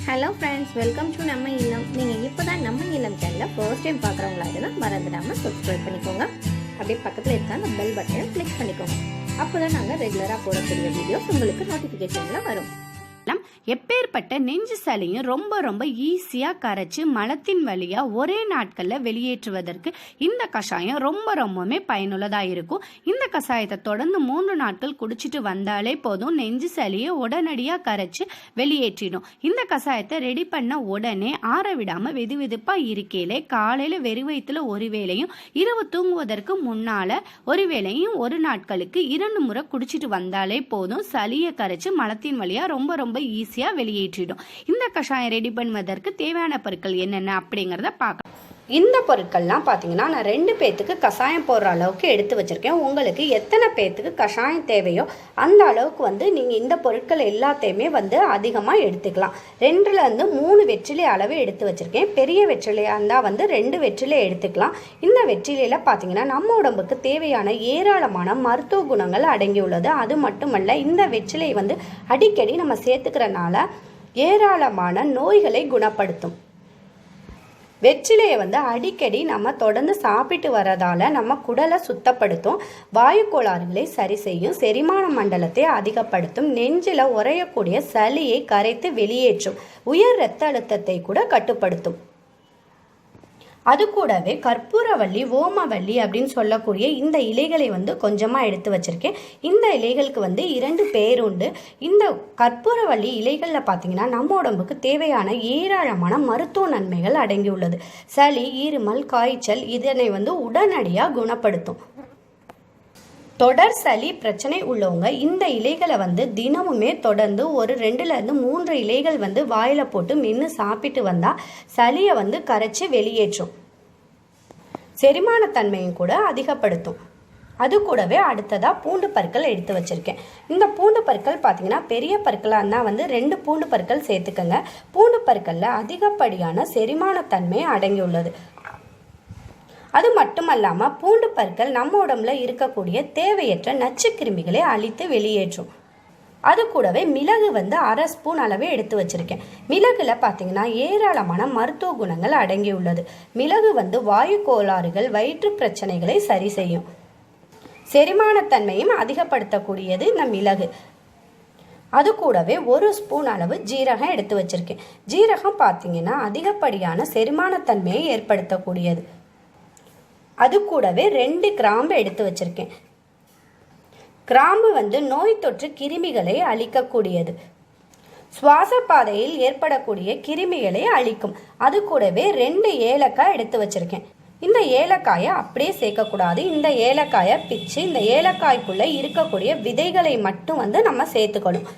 Hello friends, welcome to நம்ம இல்லம். நீங்கள் இப்போ தான் நம்ம இல்லம் சேனலை ஃபர்ஸ்ட் டைம் பார்க்குறவங்களா இருந்தால் மறந்துடாமல் சப்ஸ்கிரைப் பண்ணிக்கோங்க. அப்படியே பக்கத்தில் இருக்க அந்த பெல் பட்டனை கிளிக் பண்ணிக்கோங்க. அப்போ தான் நாங்கள் ரெகுலராக போடக்கூடிய வீடியோஸ் உங்களுக்கு நோட்டிஃபிகேஷனில் வரும். எப்பேற்பட்ட நெஞ்சு சளியும் ரொம்ப ரொம்ப ஈஸியா கரைச்சு மலத்தின் வழியா ஒரே நாட்கள்ல வெளியேற்றுவதற்கு இந்த கஷாயம் ரொம்ப ரொம்பவுமே பயனுள்ளதா இருக்கும். இந்த கஷாயத்தை தொடர்ந்து 3 நாட்கள் குடிச்சிட்டு வந்தாலே போதும், நெஞ்சு சளியை உடனடியா கரைச்சு வெளியேற்றிடும். இந்த கஷாயத்தை ரெடி பண்ண உடனே ஆற விடாம வெது வெதுப்பா இருக்கையிலே காலையில வெறு வயிற்றுல ஒரு வேளையும் இரவு தூங்குவதற்கு முன்னால ஒரு வேளையும் 1 நாட்களுக்கு 2 முறை குடிச்சிட்டு வந்தாலே போதும், சளியை கரைச்சு மலத்தின் வழியா ரொம்ப ரொம்ப ஈஸியா வெளியேற்றிடும். இந்த கஷாயம் ரெடி பண்ணுவதற்கு தேவையான பொருட்கள் என்னென்ன அப்படிங்கறத பார்க்கலாம். இந்த பொருட்கள்லாம் பார்த்தீங்கன்னா நான் 2 பேத்துக்கு கஷாயம் போடுற அளவுக்கு எடுத்து வச்சிருக்கேன். உங்களுக்கு எத்தனை பேத்துக்கு கஷாயம் தேவையோ அந்த அளவுக்கு நீங்கள் இந்த பொருட்கள் எல்லாத்தையுமே அதிகமாக எடுத்துக்கலாம். 2லேருந்து 3 வெற்றிலை அளவு எடுத்து வச்சிருக்கேன். பெரிய வெற்றிலையாக இருந்தால் 2 வெற்றிலை எடுத்துக்கலாம். இந்த வெற்றிலையில் பார்த்தீங்கன்னா நம்ம உடம்புக்கு தேவையான ஏராளமான மருத்துவ குணங்கள் அடங்கியுள்ளது. அது மட்டுமல்ல, இந்த வெற்றிலை அடிக்கடி நம்ம சேர்த்துக்கிறனால ஏராளமான நோய்களை குணப்படுத்தும். வெற்றிலையை அடிக்கடி நம்ம தொடர்ந்து சாப்பிட்டு வரதால நம்ம குடலை சுத்தப்படுத்தும், வாயு கோளாறுகளை சரி செய்யும், செரிமான மண்டலத்தை அதிகப்படுத்தும், நெஞ்சில் உறையக்கூடிய சளியை கரைத்து வெளியேற்றும், உயர் இரத்த அழுத்தத்தை கூட கட்டுப்படுத்தும். அது கூடவே கற்பூரவள்ளி, ஓமவள்ளி அப்படின்னு சொல்லக்கூடிய இந்த இலைகளை கொஞ்சமாக எடுத்து வச்சிருக்கேன். இந்த இலைகளுக்கு 2 பேர் உண்டு. இந்த கற்பூரவள்ளி இலைகளில் பார்த்தீங்கன்னா நம்ம உடம்புக்கு தேவையான ஏராளமான மருத்துவ நன்மைகள் அடங்கியுள்ளது. சளி, இருமல், காய்ச்சல் இதனை உடனடியாக குணப்படுத்தும். தொடர் சளி பிரச்சனை உள்ளவங்க இந்த இலைகளை தினமுமே தொடர்ந்து ஒரு 2லேருந்து 3 இலைகள் வாயில போட்டு மென்று சாப்பிட்டு வந்தா சளியை கரைச்சி வெளியேற்றும், செரிமான தன்மையும் கூட அதிகப்படுத்தும். அது கூடவே அடுத்ததா பூண்டு பற்கள் எடுத்து வச்சிருக்கேன். இந்த பூண்டு பற்கள் பார்த்தீங்கன்னா பெரிய பற்களாக இருந்தால் 2 பூண்டு பற்கள் சேர்த்துக்கங்க. பூண்டு பற்களில் அதிகப்படியான செரிமான தன்மை அடங்கியுள்ளது. அது மட்டுமல்லாமல் பூண்டு பற்கள் நம்ம உடம்புல இருக்கக்கூடிய தேவையற்ற நச்சு கிருமிகளை அழித்து வெளியேற்றும். அது கூடவே மிளகு 1/2 ஸ்பூன் அளவே எடுத்து வச்சிருக்கேன். மிளகுல பார்த்தீங்கன்னா ஏராளமான மருத்துவ குணங்கள் அடங்கியுள்ளது. மிளகு வாயு கோளாறுகள், வயிற்று பிரச்சனைகளை சரி செய்யும், செரிமானத்தன்மையும் அதிகப்படுத்தக்கூடியது இந்த மிளகு. அது கூடவே 1 ஸ்பூன் அளவு ஜீரகம் எடுத்து வச்சிருக்கேன். ஜீரகம் பார்த்தீங்கன்னா அதிகப்படியான செரிமானத்தன்மையை ஏற்படுத்தக்கூடியது. அது கூடவே 2 கிராம்பு எடுத்து வச்சிருக்கேன். கிராம்பு நோய் தொற்று கிருமிகளை அழிக்கக்கூடியது, சுவாச பாதையில் ஏற்படக்கூடிய கிருமிகளை அழிக்கும். அது கூடவே 2 ஏலக்காய் எடுத்து வச்சிருக்கேன். இந்த ஏலக்காயை அப்படியே சேர்க்கக்கூடாது. இந்த ஏலக்காயை பிச்சு இந்த ஏலக்காய்க்குள்ள இருக்கக்கூடிய விதைகளை மட்டும் நம்ம சேர்த்துக்கணும்.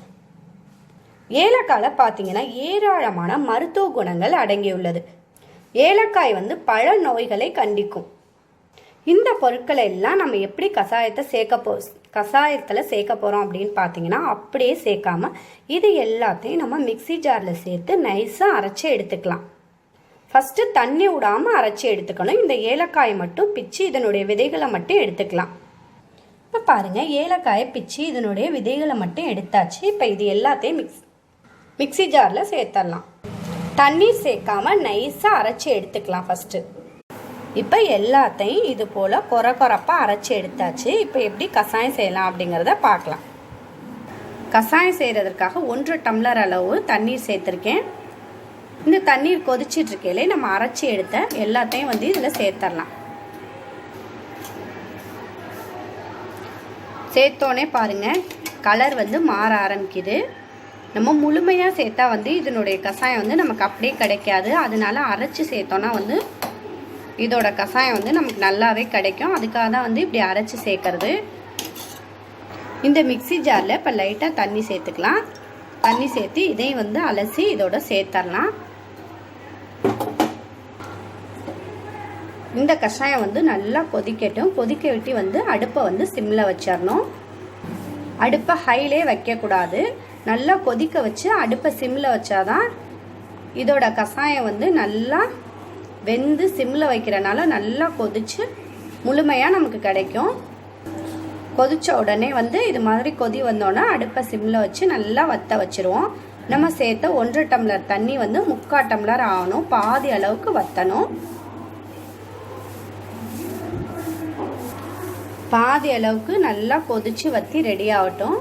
ஏலக்காயில் பார்த்தீங்கன்னா ஏராளமான மருத்துவ குணங்கள் அடங்கியுள்ளது. ஏலக்காய் பல நோய்களை கண்டிக்கும். இந்த பொருட்களை எல்லாம் நம்ம எப்படி கஷாயத்தில் சேர்க்க போகிறோம் அப்படின்னு பார்த்தீங்கன்னா, அப்படியே சேர்க்காம இது எல்லாத்தையும் நம்ம மிக்சி ஜாரில் சேர்த்து நைஸாக அரைச்சி எடுத்துக்கலாம். ஃபஸ்ட்டு தண்ணி விடாமல் அரைச்சி எடுத்துக்கணும். இந்த ஏலக்காயை மட்டும் பிச்சு இதனுடைய விதைகளை மட்டும் எடுத்துக்கலாம். இப்போ பாருங்கள், ஏலக்காயை பிச்சு இதனுடைய விதைகளை மட்டும் எடுத்தாச்சு. இப்போ இது எல்லாத்தையும் மிக்சி ஜாரில் சேர்த்துடலாம். தண்ணீர் சேர்க்காம நைஸாக அரைச்சி எடுத்துக்கலாம் ஃபஸ்ட்டு. இப்போ எல்லாத்தையும் இது போல் கொரப்பாக அரைச்சி எடுத்தாச்சு. இப்போ எப்படி கஷாயம் செய்யலாம் அப்படிங்கிறத பார்க்கலாம். கஷாயம் செய்கிறதுக்காக 1 டம்ளர் அளவு தண்ணீர் சேர்த்துருக்கேன். இந்த தண்ணீர் கொதிச்சிட்டு இருக்கையிலே நம்ம அரைச்சி எடுத்த எல்லாத்தையும் இதில் சேர்த்துடலாம். சேர்த்தோன்னே பாருங்கள், கலர் மாற ஆரம்பிக்குது. நம்ம முழுமையாக சேர்த்தா இதனுடைய கஷாயம் நமக்கு அப்படியே கிடைக்காது. அதனால அரைச்சி சேர்த்தோன்னா இதோட கஷாயம் நமக்கு நல்லாவே கிடைக்கும். அதுக்காக தான் இப்படி அரைச்சி சேர்க்கறது. இந்த மிக்சி ஜாரில் இப்போ லைட்டாக தண்ணி சேர்த்துக்கலாம். தண்ணி சேர்த்து இதையும் அலசி இதோட சேர்த்தரலாம். இந்த கஷாயம் நல்லா கொதிக்கட்டும். கொதிக்க விட்டு அடுப்பை சிம்மில் வச்சிடணும். அடுப்பை ஹைலே வைக்கக்கூடாது. நல்லா கொதிக்க வச்சு அடுப்பை சிம்மில் வச்சாதான் இதோட கஷாயம் நல்லா வெந்து சிம்மில் வைக்கிறனால நல்லா கொதிச்சு முழுமையாக நமக்கு கிடைக்கும். கொதித்த உடனே இது மாதிரி கொதி வந்தோன்னா அடுப்பை சிம்மில் வச்சு நல்லா வற்ற வச்சுருவோம். நம்ம சேர்த்த 1 டம்ளர் தண்ணி வந்து 3/4 டம்ளர் ஆகணும். பாதி அளவுக்கு வற்றணும். பாதி அளவுக்கு நல்லா கொதிச்சு வற்றி ரெடி ஆகட்டும்.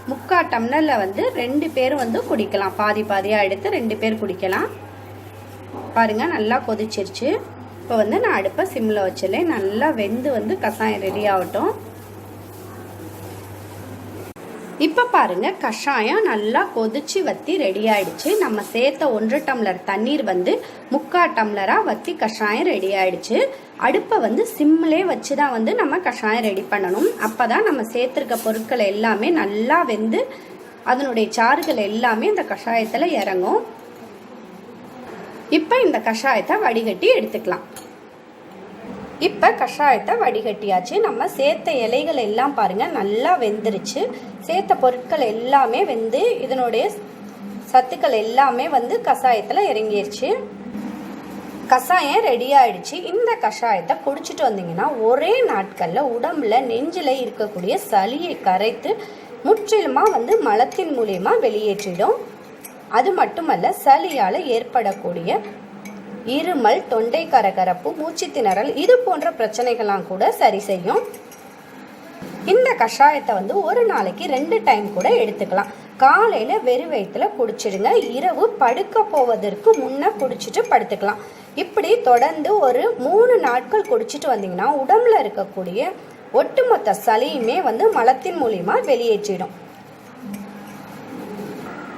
3/4 டம்ளரில் வந்து 2 பேர் வந்து குடிக்கலாம். பாதி பாதியாக எடுத்து 2 பேர் குடிக்கலாம். பாருங்கள் நல்லா கொதிச்சிருச்சு. இப்போ வந்து நான் அடுப்பை சிம்மில் வச்சிடலேன். நல்லா வெந்து வந்து கஷாயம் ரெடி ஆகட்டும். இப்போ பாருங்க கஷாயம் நல்லா கொதிச்சு வற்றி ரெடி ஆயிடுச்சு. நம்ம சேர்த்த 1 டம்ளர் தண்ணீர் வந்து 3/4 டம்ளராக வற்றி கஷாயம் ரெடி ஆயிடுச்சு. அடுப்பை வந்து சிம்மிலே வச்சு தான் வந்து நம்ம கஷாயம் ரெடி பண்ணணும். அப்போ தான் நம்ம சேர்த்துருக்க பொருட்கள் எல்லாமே நல்லா வெந்து அதனுடைய சாறுகள் எல்லாமே இந்த கஷாயத்தில் இறங்கும். இப்போ இந்த கஷாயத்தை வடிகட்டி எடுத்துக்கலாம். இப்போ கஷாயத்தை வடிகட்டியாச்சு. நம்ம சேர்த்த இலைகள் எல்லாம் பாருங்கள் நல்லா வெந்துருச்சு. சேர்த்த பொருட்கள் எல்லாமே வெந்து இதனுடைய சத்துக்கள் எல்லாமே வந்து கஷாயத்தில் இறங்கிருச்சு. கஷாயம் ரெடி ஆயிடுச்சு. இந்த கஷாயத்தை குடிச்சிட்டு வந்தீங்கன்னா ஒரே நாட்களில் உடம்புல நெஞ்சில் இருக்கக்கூடிய சளியை கரைத்து முற்றிலுமாக வந்து மலத்தின் மூலியமா வெளியேற்றிடும். அது மட்டுமல்ல, சளியால் ஏற்படக்கூடிய இருமல், தொண்டை கரகரப்பு, மூச்சு திணறல் இது போன்ற பிரச்சனைகள்லாம் கூட சரி செய்யும். இந்த கஷாயத்தை வந்து ஒரு நாளைக்கு 2 டைம் கூட எடுத்துக்கலாம். காலையில் வெறும் வயிற்றுல குடிச்சிடுங்க. இரவு படுக்க போவதற்கு முன்னே குடிச்சிட்டு படுத்துக்கலாம். இப்படி தொடர்ந்து ஒரு 3 நாட்கள் குடிச்சிட்டு வந்தீங்கன்னா உடம்புல இருக்கக்கூடிய ஒட்டுமொத்த சளியுமே வந்து மலத்தின் மூலியமா வெளியேற்றிடும்.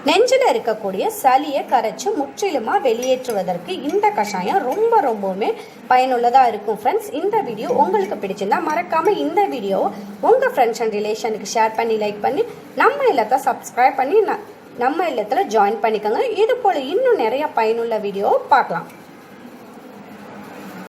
நெஞ்சில் இருக்கக்கூடிய சளியை கரைச்சி முற்றிலுமாக வெளியேற்றுவதற்கு இந்த கஷாயம் ரொம்பவுமே பயனுள்ளதாக இருக்கும். ஃப்ரெண்ட்ஸ், இந்த வீடியோ உங்களுக்கு பிடிச்சிருந்தா மறக்காமல் இந்த வீடியோவை உங்கள் ஃப்ரெண்ட்ஸ் அண்ட் ரிலேஷனுக்கு ஷேர் பண்ணி லைக் பண்ணி நம்ம இல்லத்தை சப்ஸ்கிரைப் பண்ணி நம்ம இல்லத்தில் ஜாயின் பண்ணிக்கோங்க. இது போல் இன்னும் நிறைய பயனுள்ள வீடியோவை பார்க்கலாம்.